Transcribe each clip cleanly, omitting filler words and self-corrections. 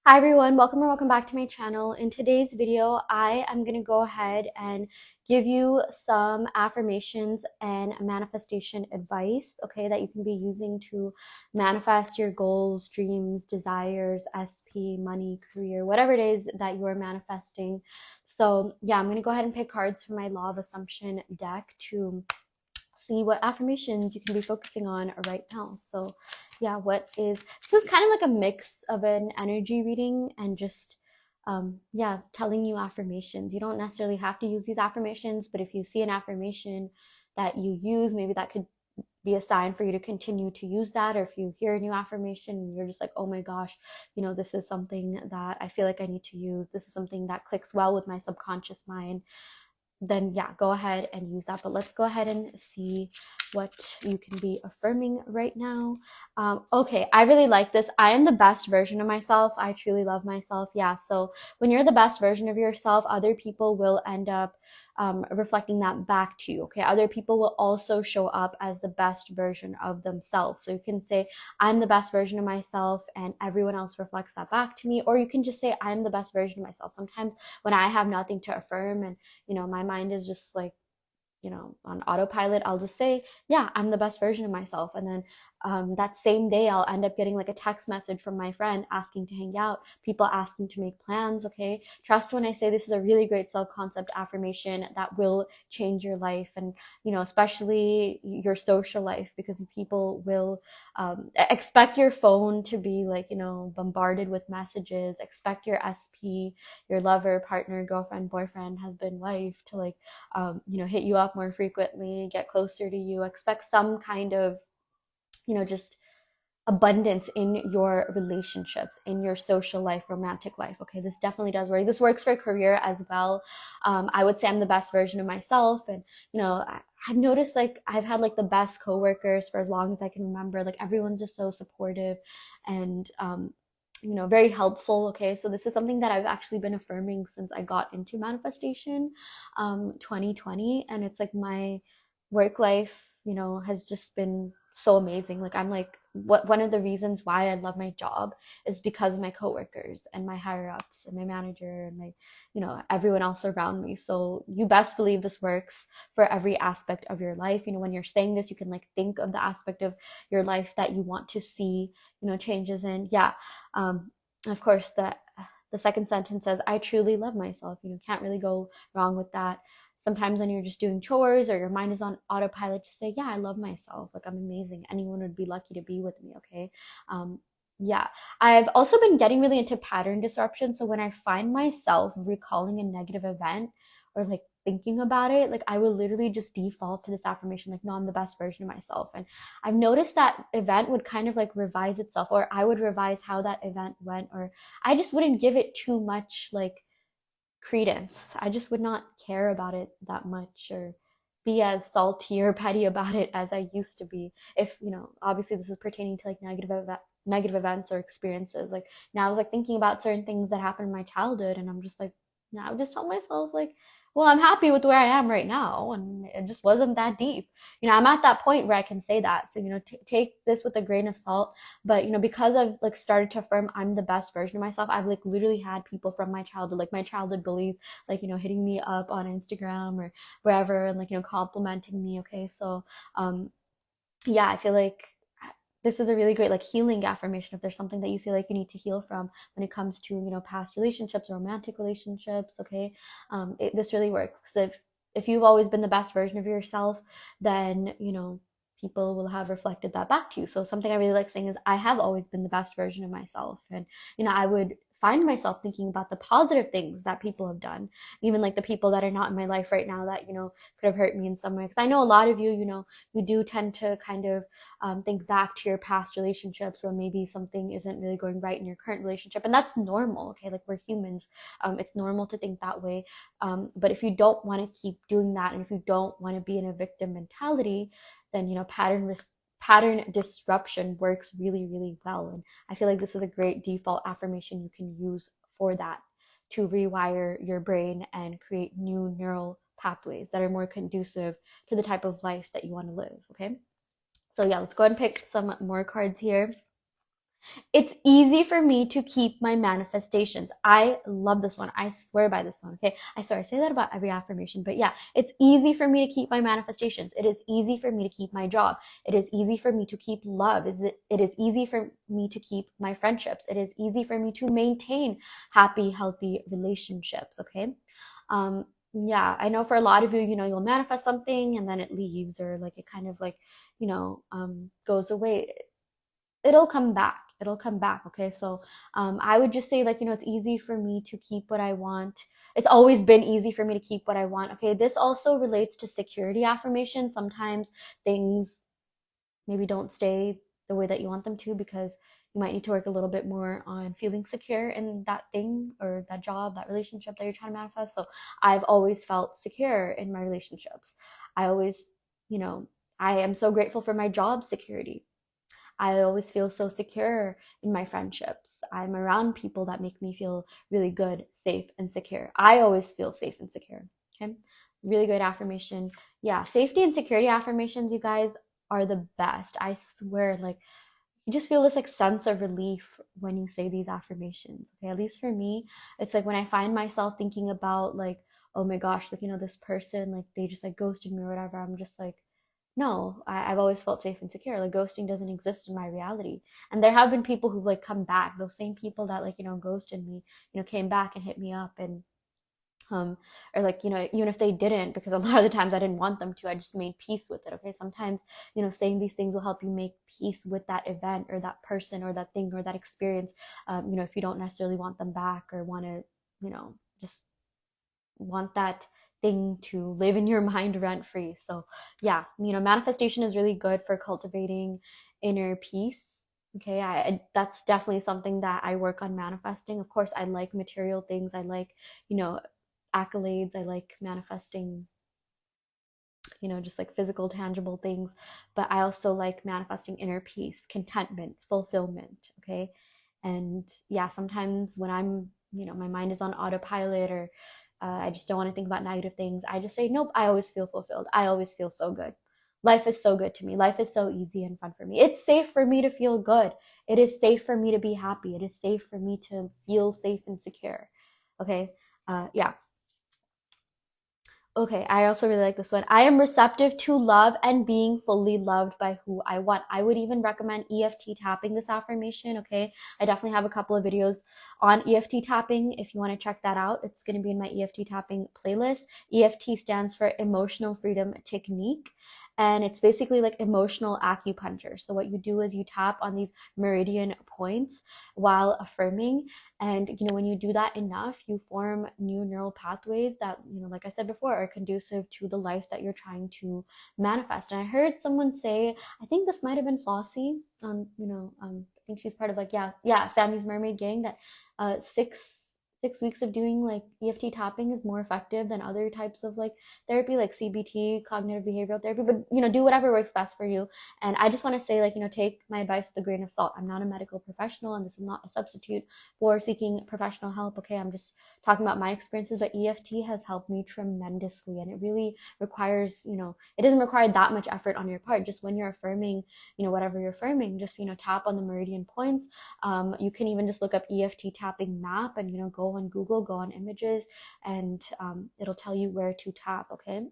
Hi everyone, welcome or welcome back to my channel. In today's video, I am going to go ahead and give you some affirmations and manifestation advice, okay, that you can be using to manifest your goals, dreams, desires, SP, money, career, whatever it is that you are manifesting. So yeah, I'm going to go ahead and pick cards from my Law of Assumption deck to see what affirmations you can be focusing on right now. So yeah, this is kind of like a mix of an energy reading and just yeah, telling you affirmations. You don't necessarily have to use these affirmations, but if you see an affirmation that you use, maybe that could be a sign for you to continue to use that. Or if you hear a new affirmation and you're just like, oh my gosh, this is something that I feel like I need to use, this is something that clicks well with my subconscious mind, then yeah, go ahead and use that. But let's go ahead and see what you can be affirming right now. Okay, I really like this. I am the best version of myself. I truly love myself. Yeah, so when you're the best version of yourself, other people will end up reflecting that back to you. Okay, other people will also show up as the best version of themselves. So you can say, I'm the best version of myself, and everyone else reflects that back to me. Or you can just say, I'm the best version of myself. Sometimes when I have nothing to affirm and my mind is just like, on autopilot, I'll just say, yeah, I'm the best version of myself. And then that same day, I'll end up getting like a text message from my friend asking to hang out, people asking to make plans. Okay. Trust when I say this is a really great self concept affirmation that will change your life, and, especially your social life, because people will expect your phone to be like, bombarded with messages, expect your SP, your lover, partner, girlfriend, boyfriend, husband, wife to like, hit you up more frequently, get closer to you, expect some kind of, just abundance in your relationships, in your social life, romantic life. Okay, this definitely does work. This works for career as well. I would say I'm the best version of myself, and I've noticed like I've had like the best coworkers for as long as I can remember. Like everyone's just so supportive and very helpful. Okay, so this is something that I've actually been affirming since I got into manifestation, 2020, and it's like my work life, has just been so amazing. Like I'm like, what one of the reasons why I love my job is because of my coworkers and my higher ups and my manager and my, everyone else around me. So you best believe this works for every aspect of your life. When you're saying this, you can like think of the aspect of your life that you want to see, changes in. Yeah. Of course, the second sentence says, I truly love myself. Can't really go wrong with that. Sometimes when you're just doing chores or your mind is on autopilot, just say, yeah, I love myself. Like I'm amazing. Anyone would be lucky to be with me. Okay. Yeah. I've also been getting really into pattern disruption. So when I find myself recalling a negative event or like thinking about it, like I will literally just default to this affirmation, like, no, I'm the best version of myself. And I've noticed that event would kind of like revise itself, or I would revise how that event went, or I just wouldn't give it too much like credence. I just would not care about it that much or be as salty or petty about it as I used to be. If, obviously this is pertaining to like negative events or experiences. Like now I was like thinking about certain things that happened in my childhood, and I'm just like, now I just tell myself like, well, I'm happy with where I am right now, and it just wasn't that deep. I'm at that point where I can say that. So, take this with a grain of salt. But, because I've like started to affirm I'm the best version of myself, I've like literally had people from my childhood, like my childhood bullies, like, hitting me up on Instagram or wherever and like, complimenting me. Okay. So, yeah, I feel like this is a really great like healing affirmation if there's something that you feel like you need to heal from when it comes to, past relationships, romantic relationships. Okay. This really works. If you've always been the best version of yourself, then, people will have reflected that back to you. So something I really like saying is I have always been the best version of myself. And, I would find myself thinking about the positive things that people have done, even like the people that are not in my life right now that, could have hurt me in some way. Because I know a lot of you, you do tend to kind of think back to your past relationships when maybe something isn't really going right in your current relationship. And that's normal. Okay. Like we're humans. It's normal to think that way. But if you don't want to keep doing that, and if you don't want to be in a victim mentality, then, pattern disruption works really, really well. And I feel like this is a great default affirmation you can use for that, to rewire your brain and create new neural pathways that are more conducive to the type of life that you want to live. Okay. So yeah, let's go ahead and pick some more cards here. It's easy for me to keep my manifestations. I love this one. I swear by this one. Okay. I swear I say that about every affirmation, but yeah, it's easy for me to keep my manifestations. It is easy for me to keep my job. It is easy for me to keep love. It is easy for me to keep my friendships. It is easy for me to maintain happy, healthy relationships. Okay. Um, yeah, I know for a lot of you, you'll manifest something and then it leaves, or like it kind of like, goes away. It'll come back. It'll come back. Okay. So I would just say, like, it's easy for me to keep what I want. It's always been easy for me to keep what I want. Okay. This also relates to security affirmation. Sometimes things maybe don't stay the way that you want them to, because you might need to work a little bit more on feeling secure in that thing or that job, that relationship that you're trying to manifest. So I've always felt secure in my relationships. I always, you know, I am so grateful for my job security. I always feel so secure in my friendships. I'm around people that make me feel really good, safe, and secure. I always feel safe and secure. Okay. Really good affirmation. Yeah. Safety and security affirmations, you guys, are the best. I swear, like, you just feel this like sense of relief when you say these affirmations. Okay. At least for me, it's like when I find myself thinking about, like, oh my gosh, like, this person, like, they just like ghosted me or whatever, I'm just like, no, I've always felt safe and secure. Like, ghosting doesn't exist in my reality. And there have been people who've like come back, those same people that, like, ghosted me, came back and hit me up, and um or like, even if they didn't, because a lot of the times I didn't want them to, I just made peace with it. Okay. Sometimes, saying these things will help you make peace with that event or that person or that thing or that experience. If you don't necessarily want them back, or want to, just want that thing to live in your mind rent free. So, yeah, manifestation is really good for cultivating inner peace. Okay, that's definitely something that I work on manifesting. Of course, I like material things. I like, you know, accolades. I like manifesting, just like physical, tangible things. But I also like manifesting inner peace, contentment, fulfillment. Okay. And yeah, sometimes when I'm, my mind is on autopilot, or I just don't want to think about negative things, I just say, nope, I always feel fulfilled. I always feel so good. Life is so good to me. Life is so easy and fun for me. It's safe for me to feel good. It is safe for me to be happy. It is safe for me to feel safe and secure. Okay. Yeah. Okay, I also really like this one. I am receptive to love and being fully loved by who I want. I would even recommend EFT tapping this affirmation. Okay, I definitely have a couple of videos on EFT tapping if you want to check that out. It's going to be in my EFT tapping playlist. EFT stands for Emotional Freedom Technique. And it's basically like emotional acupuncture. So, what you do is you tap on these meridian points while affirming, and when you do that enough, you form new neural pathways that, like I said before, are conducive to the life that you're trying to manifest. And I heard someone say, I think this might have been Flossie, I think she's part of, like, yeah, Sammy's Mermaid Gang, that 6 weeks of doing like EFT tapping is more effective than other types of like therapy, like CBT, cognitive behavioral therapy. But do whatever works best for you. And I just want to say, like, take my advice with a grain of salt. I'm not a medical professional, and this is not a substitute for seeking professional help. Okay, I'm just talking about my experiences, but EFT has helped me tremendously, and it really requires, it doesn't require that much effort on your part. Just when you're affirming, whatever you're affirming, just, tap on the meridian points. You can even just look up EFT tapping map, and, go on Google, go on images, and it'll tell you where to tap. Okay.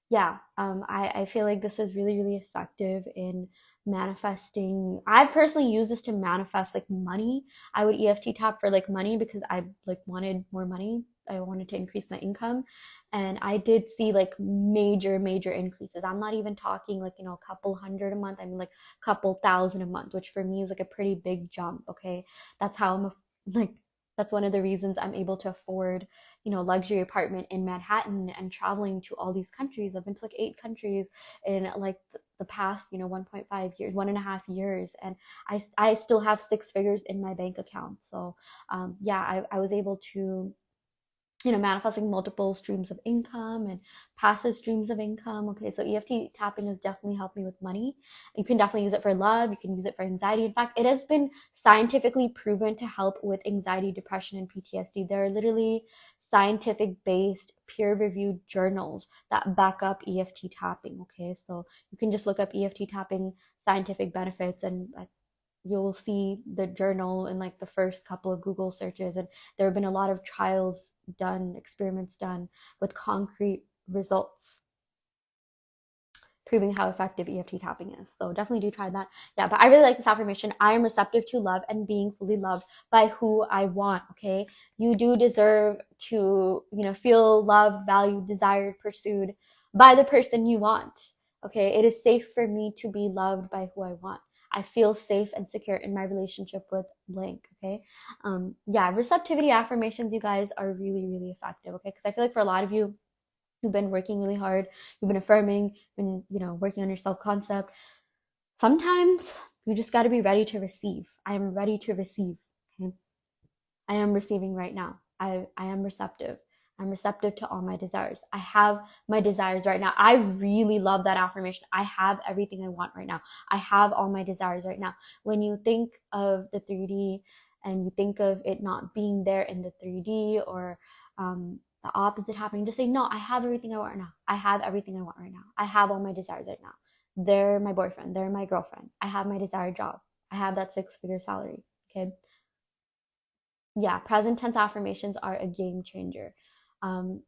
Yeah, I feel like this is really, really effective in manifesting. I've personally used this to manifest like money. I would EFT tap for like money because I like wanted more money. I wanted to increase my income. And I did see like major, major increases. I'm not even talking like, a couple hundred a month. I mean like a couple thousand a month, which for me is like a pretty big jump. Okay. That's how like, that's one of the reasons I'm able to afford, luxury apartment in Manhattan and traveling to all these countries. I've been to like 8 countries in like the past, 1.5 years, 1.5 years, and I still have 6 figures in my bank account. So yeah, I was able to, manifesting multiple streams of income and passive streams of income. Okay, so EFT tapping has definitely helped me with money. You can definitely use it for love. You can use it for anxiety. In fact, it has been scientifically proven to help with anxiety, depression, and PTSD. There are literally scientific based peer reviewed journals that back up EFT tapping. Okay, so you can just look up EFT tapping scientific benefits, and you'll see the journal in like the first couple of Google searches, and there have been a lot of trials done, experiments done with concrete results proving how effective EFT tapping is. So definitely do try that. Yeah, but I really like this affirmation. I am receptive to love and being fully loved by who I want, okay? You do deserve to, feel loved, valued, desired, pursued by the person you want, okay? It is safe for me to be loved by who I want. I feel safe and secure in my relationship with blank, okay? Yeah, receptivity affirmations, you guys, are really, really effective, okay? Because I feel like for a lot of you, you've been working really hard, you've been affirming, been, working on your self-concept. Sometimes you just got to be ready to receive. I am ready to receive. Okay? I am receiving right now. I am receptive. I'm receptive to all my desires. I have my desires right now. I really love that affirmation. I have everything I want right now. I have all my desires right now. When you think of the 3D and you think of it not being there in the 3D, or the opposite happening, just say, no, I have everything I want right now. I have everything I want right now. I have all my desires right now. They're my boyfriend. They're my girlfriend. I have my desired job. I have that 6-figure salary. Okay. Yeah, present tense affirmations are a game changer. Um,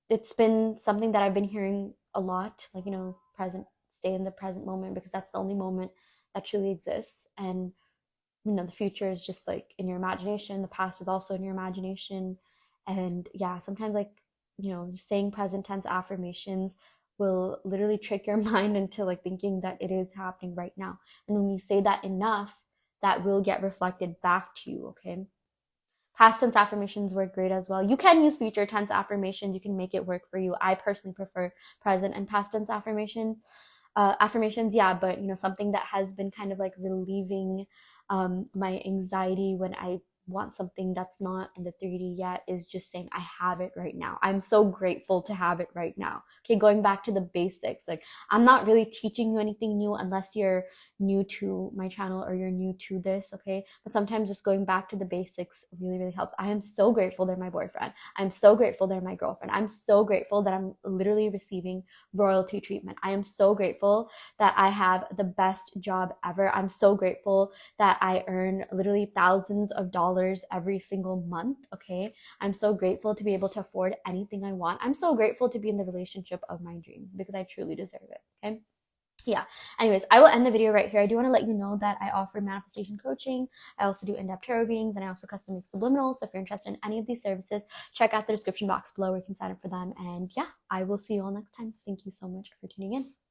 it's been something that I've been hearing a lot, like, present, stay in the present moment, because that's the only moment that truly exists. And, the future is just like in your imagination, the past is also in your imagination. And yeah, sometimes, like, just saying present tense affirmations will literally trick your mind into like thinking that it is happening right now. And when you say that enough, that will get reflected back to you, okay? Past tense affirmations work great as well. You can use future tense affirmations. You can make it work for you. I personally prefer present and past tense affirmations, yeah, but something that has been kind of like relieving my anxiety when I want something that's not in the 3D yet is just saying, I have it right now. I'm so grateful to have it right now. Okay, going back to the basics, like, I'm not really teaching you anything new unless you're new to my channel or you're new to this, okay? But sometimes just going back to the basics really, really helps. I am so grateful they're my boyfriend. I'm so grateful they're my girlfriend. I'm so grateful that I'm literally receiving royalty treatment. I am so grateful that I have the best job ever. I'm so grateful that I earn literally thousands of dollars every single month, okay? I'm so grateful to be able to afford anything I want. I'm so grateful to be in the relationship of my dreams because I truly deserve it, okay? Yeah, anyways, I will end the video right here. I do want to let you know that I offer manifestation coaching. I also do in-depth tarot readings, and I also custom make subliminals. So if you're interested in any of these services, check out the description box below where you can sign up for them. And yeah, I will see you all next time. Thank you so much for tuning in.